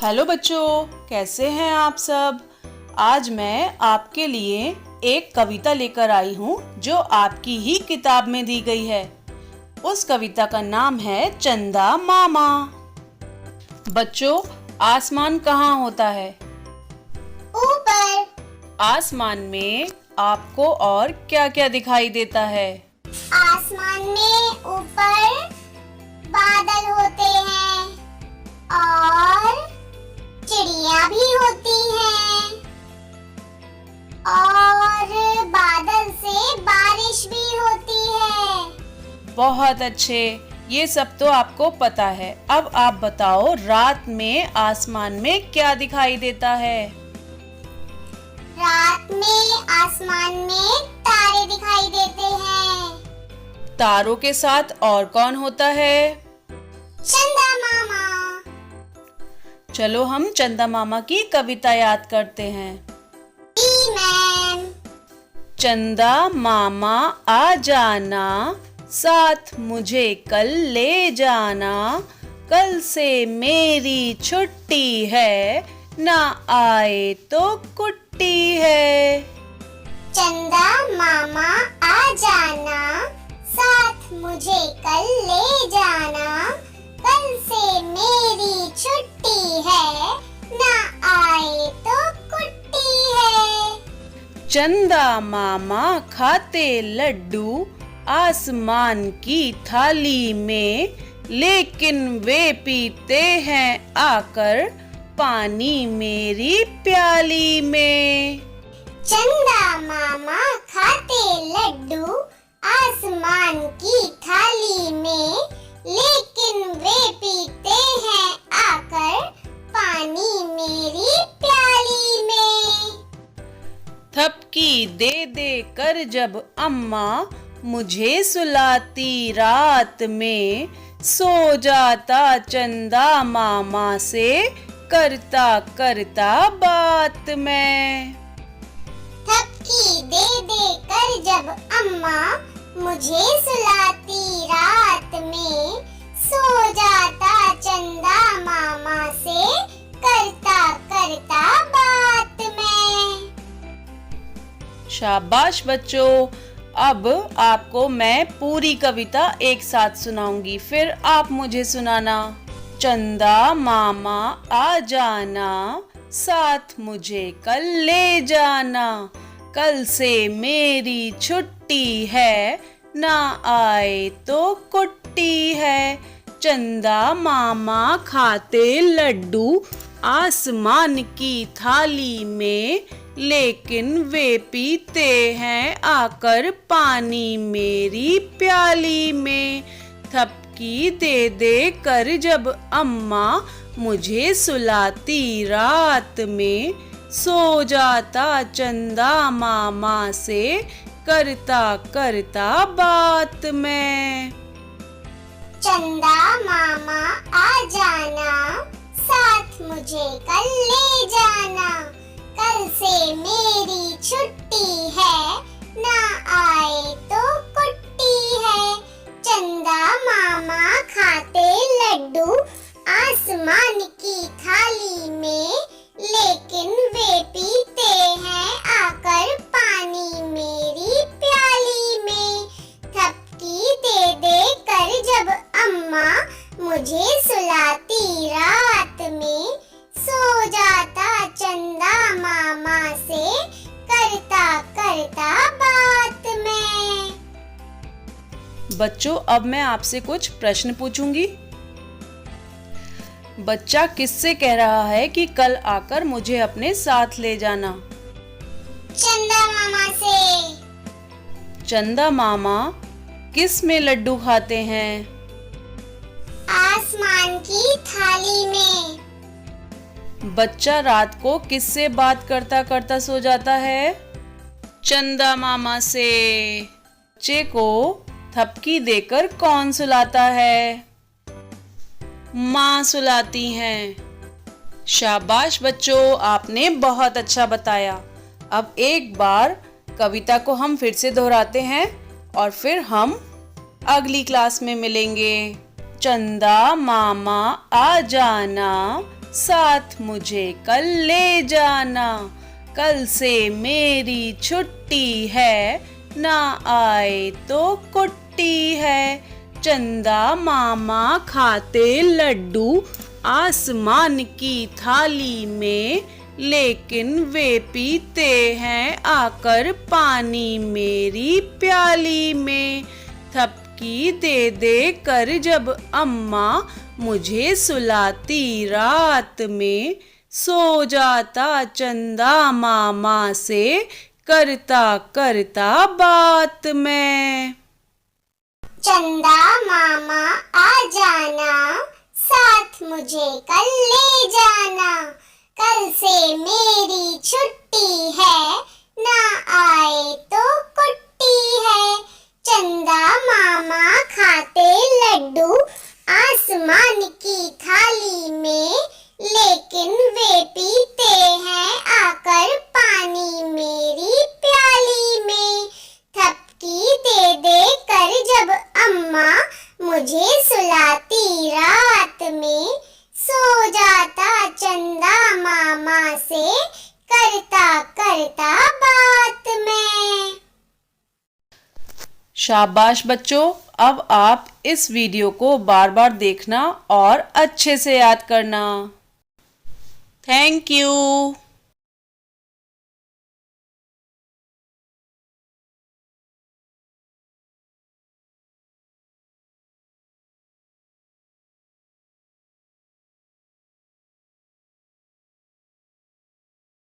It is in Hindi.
हेलो बच्चों, कैसे हैं आप सब। आज मैं आपके लिए एक कविता लेकर आई हूँ जो आपकी ही किताब में दी गई है। उस कविता का नाम है चंदा मामा। बच्चों, आसमान कहाँ होता है? ऊपर। आसमान में आपको और क्या-क्या दिखाई देता है? आसमान में ऊपर बादल होते हैं और चिड़िया भी होती हैं और बादल से बारिश भी होती है। बहुत अच्छे, ये सब तो आपको पता है। अब आप बताओ, रात में आसमान में क्या दिखाई देता है? रात में आसमान में तारे दिखाई देते हैं। तारों के साथ और कौन होता है? चंदा मामा। चलो हम चंदा मामा की कविता याद करते हैं। जी मैम। चंदा मामा आ जाना, साथ मुझे कल ले जाना, कल से मेरी छुट्टी है, ना आए तो कुट्टी है। चंदा मामा आ जाना, साथ मुझे कल ले जाना, कल से मेरी छुट्टी है, ना आए तो कुट्टी है। चंदा मामा खाते लड्डू आसमान की थाली में, लेकिन वे पीते हैं आकर पानी मेरी प्याली में। चंदा मामा खाते लड्डू आसमान की थाली में, लेकिन वे पीते हैं आकर पानी मेरी प्याली में। थपकी दे दे कर जब अम्मा मुझे सुलाती रात में, सो जाता चंदा मामा से करता करता बात मैं। थपकी दे दे कर जब अम्मा मुझे सुलाती रात में, सो जाता चंदा मामा से करता करता बात मैं। शाबाश बच्चों, अब आपको मैं पूरी कविता एक साथ सुनाऊंगी, फिर आप मुझे सुनाना। चंदा मामा आ जाना, साथ मुझे कल ले जाना, कल से मेरी छुट्टी है, ना आए तो कुट्टी है। चंदा मामा खाते लड्डू आसमान की थाली में, लेकिन वे पीते हैं आकर पानी मेरी प्याली में। थपकी दे दे कर जब अम्मा मुझे सुलाती रात में, सो जाता चंदा मामा से करता करता बात मैं। चंदा मामा आ जाना, साथ मुझे कल ले जाना, कल से मेरी छुट्टी है, ना आए तो कुट्टी है। चंदा मामा खाते लड्डू आसमान की थाली में, लेकिन वे पीते हैं आकर पानी मेरी प्याली में। थपकी दे दे कर जब अम्मा मुझे सुलाती रात में, सो जाता चंदा मामा से करता करता बात मैं। बच्चों, अब मैं आपसे कुछ प्रश्न पूछूंगी। बच्चा किससे कह रहा है कि कल आकर मुझे अपने साथ ले जाना? चंदा मामा से। चंदा मामा किस में लड्डू खाते हैं? आसमान की थाली में। बच्चा रात को किससे बात करता करता सो जाता है? चंदा मामा से। बच्चे को थपकी देकर कौन सुलाता है? माँ सुलाती हैं। शाबाश बच्चों, आपने बहुत अच्छा बताया। अब एक बार कविता को हम फिर से दोहराते हैं और फिर हम अगली क्लास में मिलेंगे। चंदा मामा आ जाना, साथ मुझे कल ले जाना, कल से मेरी छुट्टी है, ना आए तो कुट्टी है। चंदा मामा खाते लड्डू आसमान की थाली में, लेकिन वे पीते हैं आकर पानी मेरी प्याली में। थपकी दे दे कर जब अम्मा मुझे सुलाती रात में, सो जाता चंदा मामा से करता करता बात मैं। चंदा मामा आ जाना, साथ मुझे कल ले जाना, कल से मेरी छुट्टी है, ना आए तो कुट्टी है। चंदा मामा खाते लड्डू आसमान की थाली में, लेकिन वे पीते हैं आकर पानी मेरी प्याली में। थपकी दे दे कर जब अम्मा मुझे सुलाती रात में, सो जाता चंदा मामा से करता करता बात मैं। शाबाश बच्चों, अब आप इस वीडियो को बार बार देखना और अच्छे से याद करना। Thank you.